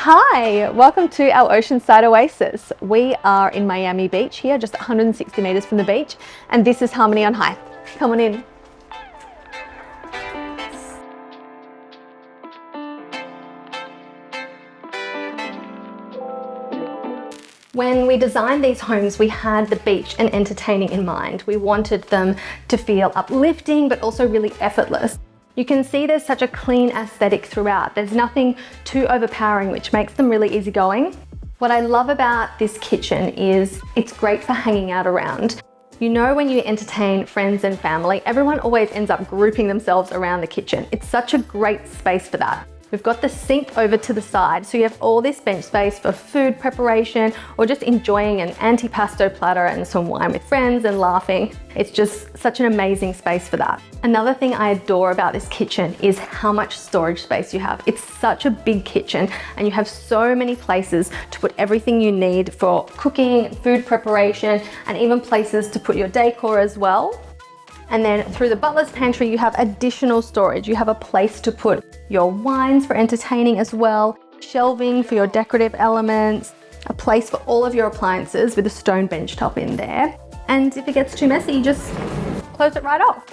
Hi, welcome to our Oceanside Oasis. We are in Miami Beach here, just 160 meters from the beach, and this is Harmony on High. Come on in. When we designed these homes, we had the beach and entertaining in mind. We wanted them to feel uplifting, but also really effortless. You can see there's such a clean aesthetic throughout. There's nothing too overpowering, which makes them really easygoing. What I love about this kitchen is it's great for hanging out around. You know, when you entertain friends and family, everyone always ends up grouping themselves around the kitchen. It's such a great space for that. We've got the sink over to the side, so you have all this bench space for food preparation or just enjoying an antipasto platter and some wine with friends and laughing. It's just such an amazing space for that. Another thing I adore about this kitchen is how much storage space you have. It's such a big kitchen and you have so many places to put everything you need for cooking, food preparation, and even places to put your decor as well. And then through the butler's pantry, you have additional storage. You have a place to put your wines for entertaining as well, shelving for your decorative elements, a place for all of your appliances with a stone bench top in there. And if it gets too messy, you just close it right off.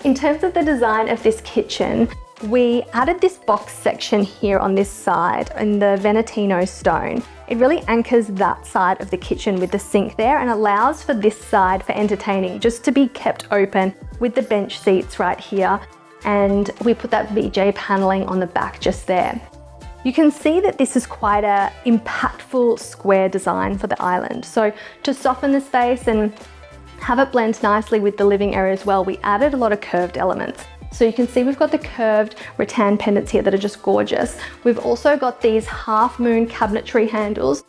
In terms of the design of this kitchen, we added this box section here on this side in the Venetino stone. It really anchors that side of the kitchen with the sink there and allows for this side for entertaining just to be kept open with the bench seats right here. And we put that VJ paneling on the back just there. You can see that this is quite an impactful square design for the island. So to soften the space and have it blend nicely with the living area as well, we added a lot of curved elements. So you can see we've got the curved rattan pendants here that are just gorgeous. We've also got these half moon cabinetry handles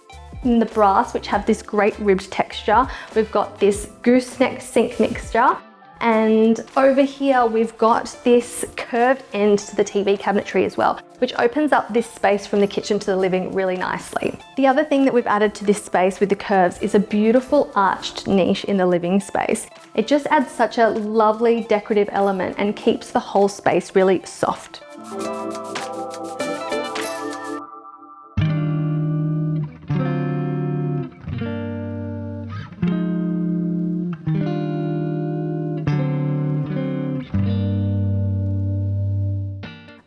in the brass, which have this great ribbed texture. We've got this gooseneck sink mixture. And over here, we've got this curved end to the TV cabinetry as well, which opens up this space from the kitchen to the living really nicely. The other thing that we've added to this space with the curves is a beautiful arched niche in the living space. It just adds such a lovely decorative element and keeps the whole space really soft.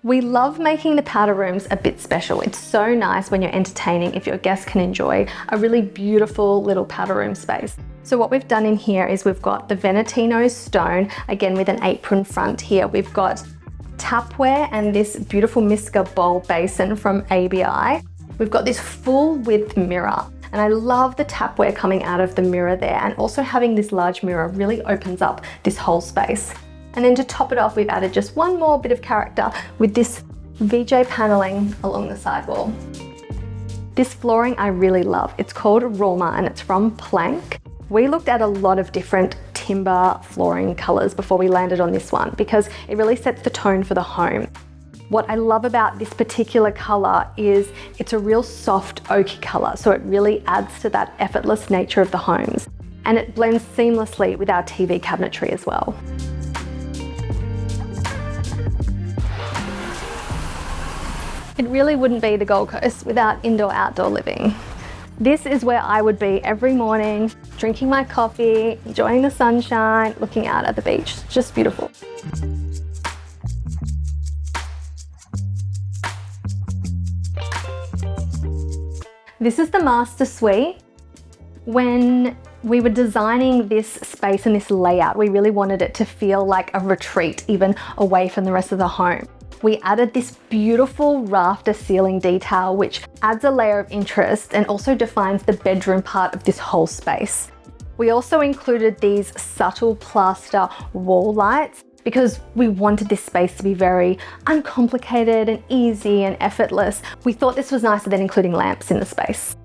We love making the powder rooms a bit special. It's so nice when you're entertaining if your guests can enjoy a really beautiful little powder room space. So what we've done in here is we've got the Venetino stone, again with an apron front here. We've got tapware and this beautiful Miska bowl basin from ABI. We've got this full width mirror. And I love the tapware coming out of the mirror there, and also having this large mirror really opens up this whole space. And then to top it off, we've added just one more bit of character with this VJ paneling along the sidewall. This flooring I really love. It's called Roma and it's from Plank. We looked at a lot of different timber flooring colors before we landed on this one because it really sets the tone for the home. What I love about this particular color is it's a real soft oaky color, so it really adds to that effortless nature of the homes. And it blends seamlessly with our TV cabinetry as well. It really wouldn't be the Gold Coast without indoor-outdoor living. This is where I would be every morning, drinking my coffee, enjoying the sunshine, looking out at the beach. It's just beautiful. This is the master suite. When we were designing this space and this layout, we really wanted it to feel like a retreat, even away from the rest of the home. We added this beautiful rafter ceiling detail, which adds a layer of interest and also defines the bedroom part of this whole space. We also included these subtle plaster wall lights because we wanted this space to be very uncomplicated and easy and effortless. We thought this was nicer than including lamps in the space.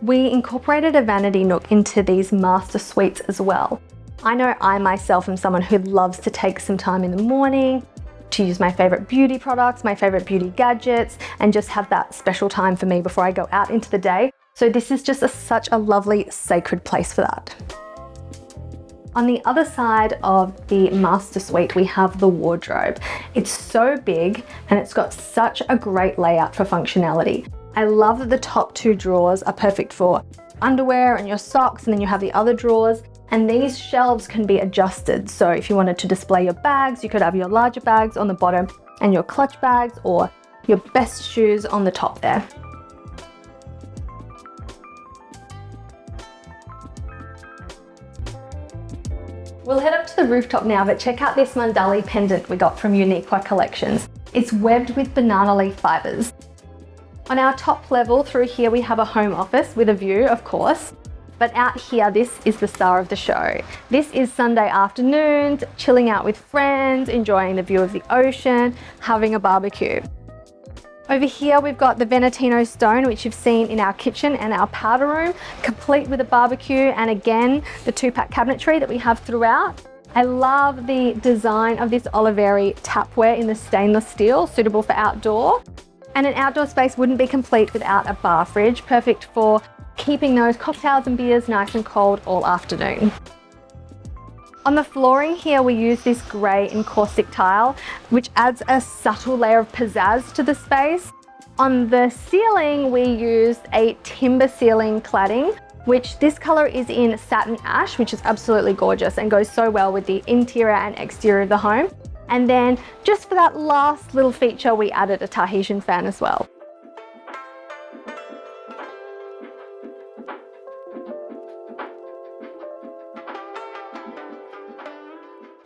We incorporated a vanity nook into these master suites as well. I know I myself am someone who loves to take some time in the morning to use my favorite beauty products, my favorite beauty gadgets, and just have that special time for me before I go out into the day. So this is just such a lovely sacred place for that. On the other side of the master suite, we have the wardrobe. It's so big and it's got such a great layout for functionality. I love that the top two drawers are perfect for underwear and your socks, and then you have the other drawers, and these shelves can be adjusted. So if you wanted to display your bags, you could have your larger bags on the bottom and your clutch bags or your best shoes on the top there. We'll head up to the rooftop now, but check out this Mandali pendant we got from Uniqua Collections. It's webbed with banana leaf fibers. On our top level through here, we have a home office with a view, of course. But out here, this is the star of the show. This is Sunday afternoons, chilling out with friends, enjoying the view of the ocean, having a barbecue. Over here, we've got the Venetino stone, which you've seen in our kitchen and our powder room, complete with a barbecue, and again, the 2-pack cabinetry that we have throughout. I love the design of this Oliveri tapware in the stainless steel, suitable for outdoor. And an outdoor space wouldn't be complete without a bar fridge, perfect for keeping those cocktails and beers nice and cold all afternoon. On the flooring here, we use this grey encaustic tile, which adds a subtle layer of pizzazz to the space. On the ceiling, we used a timber ceiling cladding, which this colour is in satin ash, which is absolutely gorgeous and goes so well with the interior and exterior of the home. And then just for that last little feature, we added a Tahitian fan as well.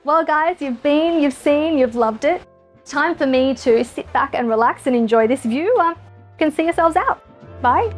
Well guys, you've been, you've seen, you've loved it. Time for me to sit back and relax and enjoy this view. You can see yourselves out. Bye.